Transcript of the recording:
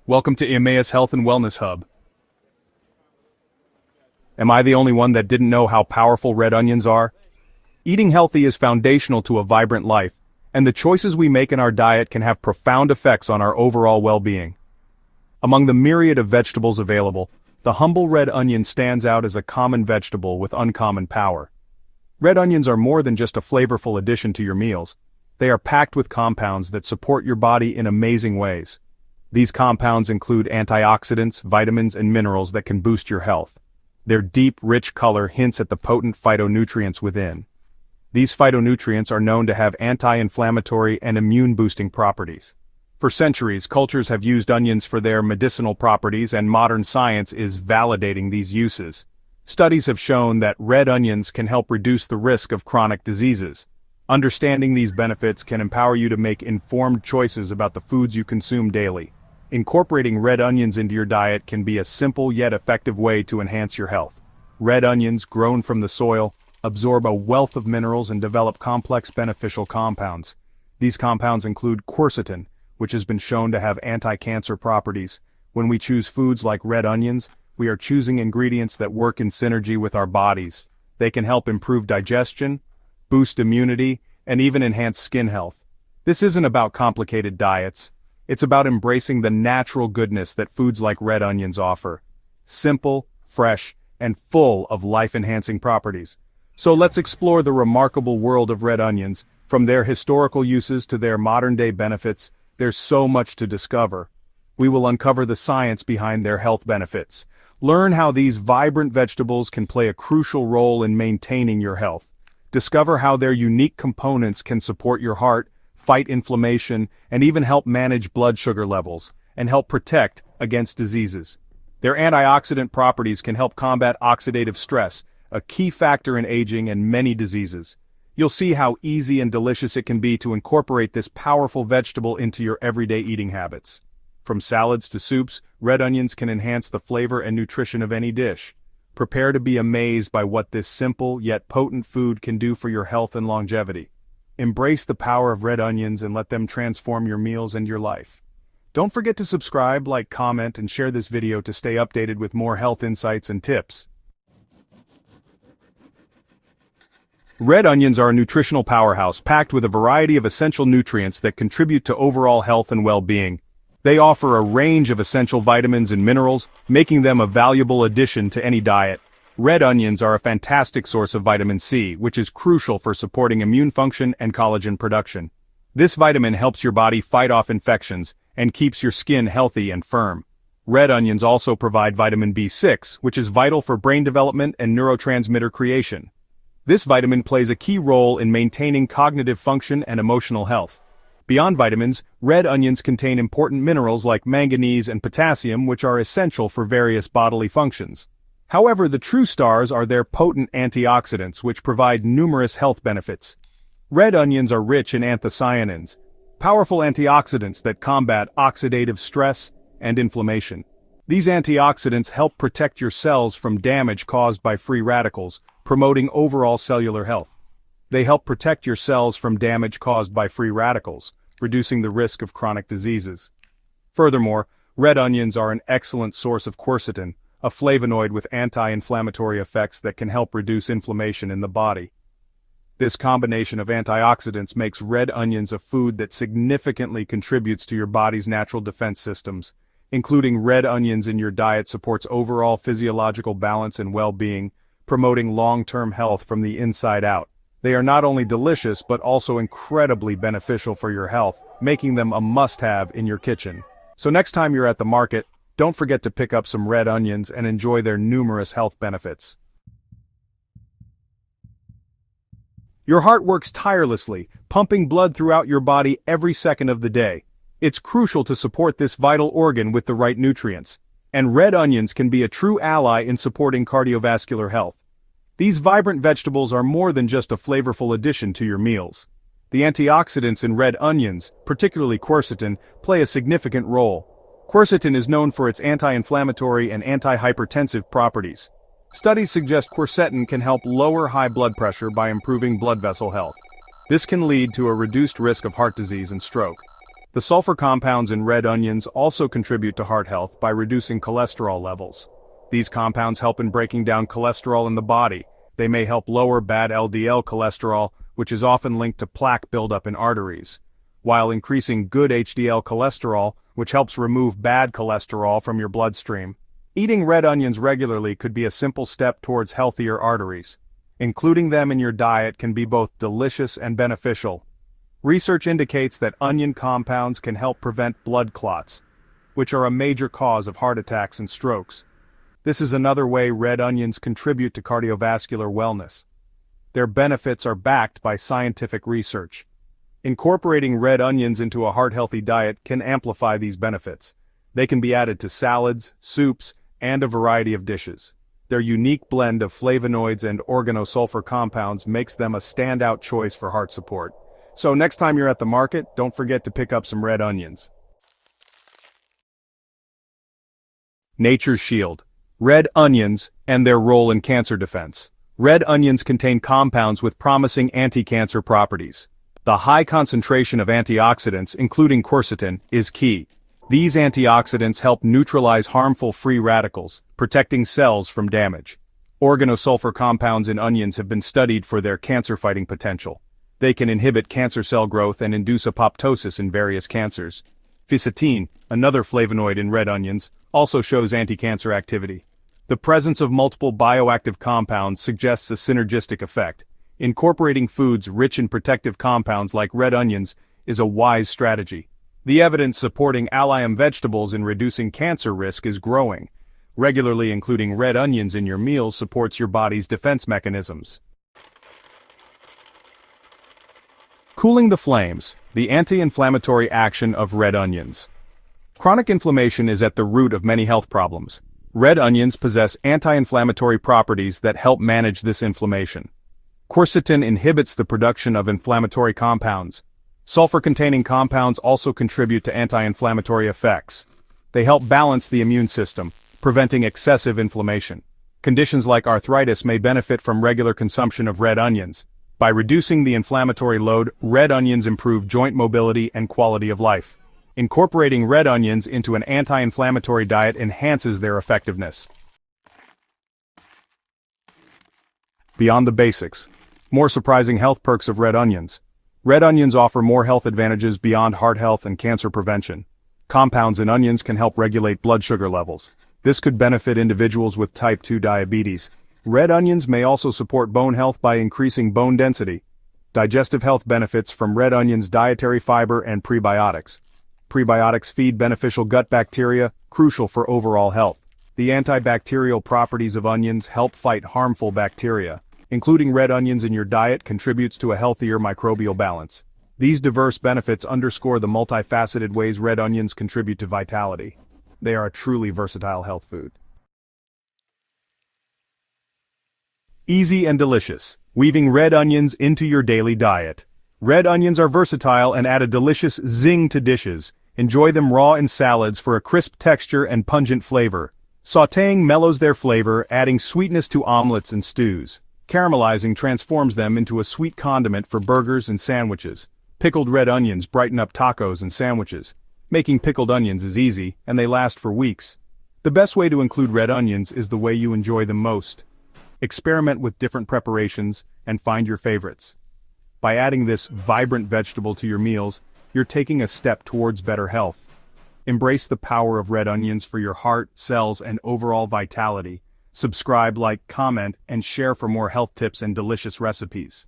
Welcome to iemmaus Health and Wellness Hub. Am I the only one that didn't know how powerful red onions are? Eating healthy is foundational to a vibrant life, and the choices we make in our diet can have profound effects on our overall well-being. Among the myriad of vegetables available, the humble red onion stands out as a common vegetable with uncommon power. Red onions are more than just a flavorful addition to your meals. They are packed with compounds that support your body in amazing ways. These compounds include antioxidants, vitamins, and minerals that can boost your health. Their deep, rich color hints at the potent phytonutrients within. These phytonutrients are known to have anti-inflammatory and immune-boosting properties. For centuries, cultures have used onions for their medicinal properties, and modern science is validating these uses. Studies have shown that red onions can help reduce the risk of chronic diseases. Understanding these benefits can empower you to make informed choices about the foods you consume daily. Incorporating red onions into your diet can be a simple yet effective way to enhance your health. Red onions, grown from the soil, absorb a wealth of minerals and develop complex beneficial compounds. These compounds include quercetin, which has been shown to have anti-cancer properties. When we choose foods like red onions, we are choosing ingredients that work in synergy with our bodies. They can help improve digestion, boost immunity, and even enhance skin health. This isn't about complicated diets. It's about embracing the natural goodness that foods like red onions offer. Simple, fresh, and full of life-enhancing properties. So let's explore the remarkable world of red onions. From their historical uses to their modern-day benefits, there's so much to discover. We will uncover the science behind their health benefits. Learn how these vibrant vegetables can play a crucial role in maintaining your health. Discover how their unique components can support your heart, fight inflammation, and even help manage blood sugar levels, and help protect against diseases. Their antioxidant properties can help combat oxidative stress, a key factor in aging and many diseases. You'll see how easy and delicious it can be to incorporate this powerful vegetable into your everyday eating habits. From salads to soups, red onions can enhance the flavor and nutrition of any dish. Prepare to be amazed by what this simple yet potent food can do for your health and longevity. Embrace the power of red onions and let them transform your meals and your life. Don't forget to subscribe, like, comment, and share this video to stay updated with more health insights and tips. Red onions are a nutritional powerhouse packed with a variety of essential nutrients that contribute to overall health and well-being. They offer a range of essential vitamins and minerals, making them a valuable addition to any diet. Red onions are a fantastic source of vitamin C, which is crucial for supporting immune function and collagen production. This vitamin helps your body fight off infections and keeps your skin healthy and firm. Red onions also provide vitamin B6, which is vital for brain development and neurotransmitter creation. This vitamin plays a key role in maintaining cognitive function and emotional health. Beyond vitamins, red onions contain important minerals like manganese and potassium, which are essential for various bodily functions. However, the true stars are their potent antioxidants, which provide numerous health benefits. Red onions are rich in anthocyanins, powerful antioxidants that combat oxidative stress and inflammation. These antioxidants help protect your cells from damage caused by free radicals, promoting overall cellular health. They help protect your cells from damage caused by free radicals, reducing the risk of chronic diseases. Furthermore, red onions are an excellent source of quercetin, a flavonoid with anti-inflammatory effects that can help reduce inflammation in the body. This combination of antioxidants makes red onions a food that significantly contributes to your body's natural defense systems. Including red onions in your diet supports overall physiological balance and well-being, promoting long-term health from the inside out. They are not only delicious but also incredibly beneficial for your health, making them a must-have in your kitchen. So next time you're at the market, don't forget to pick up some red onions and enjoy their numerous health benefits. Your heart works tirelessly, pumping blood throughout your body every second of the day. It's crucial to support this vital organ with the right nutrients, and red onions can be a true ally in supporting cardiovascular health. These vibrant vegetables are more than just a flavorful addition to your meals. The antioxidants in red onions, particularly quercetin, play a significant role. Quercetin is known for its anti-inflammatory and anti-hypertensive properties. Studies suggest quercetin can help lower high blood pressure by improving blood vessel health. This can lead to a reduced risk of heart disease and stroke. The sulfur compounds in red onions also contribute to heart health by reducing cholesterol levels. These compounds help in breaking down cholesterol in the body. They may help lower bad LDL cholesterol, which is often linked to plaque buildup in arteries, while increasing good HDL cholesterol, which helps remove bad cholesterol from your bloodstream. Eating red onions regularly could be a simple step towards healthier arteries. Including them in your diet can be both delicious and beneficial. Research indicates that onion compounds can help prevent blood clots, which are a major cause of heart attacks and strokes. This is another way red onions contribute to cardiovascular wellness. Their benefits are backed by scientific research. Incorporating red onions into a heart-healthy diet can amplify these benefits. They can be added to salads, soups, and a variety of dishes. Their unique blend of flavonoids and organosulfur compounds makes them a standout choice for heart support. So next time you're at the market, don't forget to pick up some red onions. Nature's Shield. Red onions and their role in cancer defense. Red onions contain compounds with promising anti-cancer properties. The high concentration of antioxidants, including quercetin, is key. These antioxidants help neutralize harmful free radicals, protecting cells from damage. Organosulfur compounds in onions have been studied for their cancer-fighting potential. They can inhibit cancer cell growth and induce apoptosis in various cancers. Fisetin, another flavonoid in red onions, also shows anti-cancer activity. The presence of multiple bioactive compounds suggests a synergistic effect. Incorporating foods rich in protective compounds like red onions is a wise strategy. The evidence supporting allium vegetables in reducing cancer risk is growing. Regularly including red onions in your meals supports your body's defense mechanisms. Cooling the flames, the anti-inflammatory action of red onions. Chronic inflammation is at the root of many health problems. Red onions possess anti-inflammatory properties that help manage this inflammation. Quercetin inhibits the production of inflammatory compounds. Sulfur-containing compounds also contribute to anti-inflammatory effects. They help balance the immune system, preventing excessive inflammation. Conditions like arthritis may benefit from regular consumption of red onions. By reducing the inflammatory load, red onions improve joint mobility and quality of life. Incorporating red onions into an anti-inflammatory diet enhances their effectiveness. Beyond the basics. More surprising health perks of red onions. Red onions offer more health advantages beyond heart health and cancer prevention. Compounds in onions can help regulate blood sugar levels. This could benefit individuals with type 2 diabetes. Red onions may also support bone health by increasing bone density. Digestive health benefits from red onions: dietary fiber and prebiotics. Prebiotics feed beneficial gut bacteria, crucial for overall health. The antibacterial properties of onions help fight harmful bacteria. Including red onions in your diet contributes to a healthier microbial balance. These diverse benefits underscore the multifaceted ways red onions contribute to vitality. They are a truly versatile health food. Easy and delicious. Weaving red onions into your daily diet. Red onions are versatile and add a delicious zing to dishes. Enjoy them raw in salads for a crisp texture and pungent flavor. Sautéing mellows their flavor, adding sweetness to omelets and stews. Caramelizing transforms them into a sweet condiment for burgers and sandwiches. Pickled red onions brighten up tacos and sandwiches. Making pickled onions is easy, and they last for weeks. The best way to include red onions is the way you enjoy them most. Experiment with different preparations and find your favorites. By adding this vibrant vegetable to your meals, you're taking a step towards better health. Embrace the power of red onions for your heart, cells, and overall vitality. Subscribe, like, comment, and share for more health tips and delicious recipes.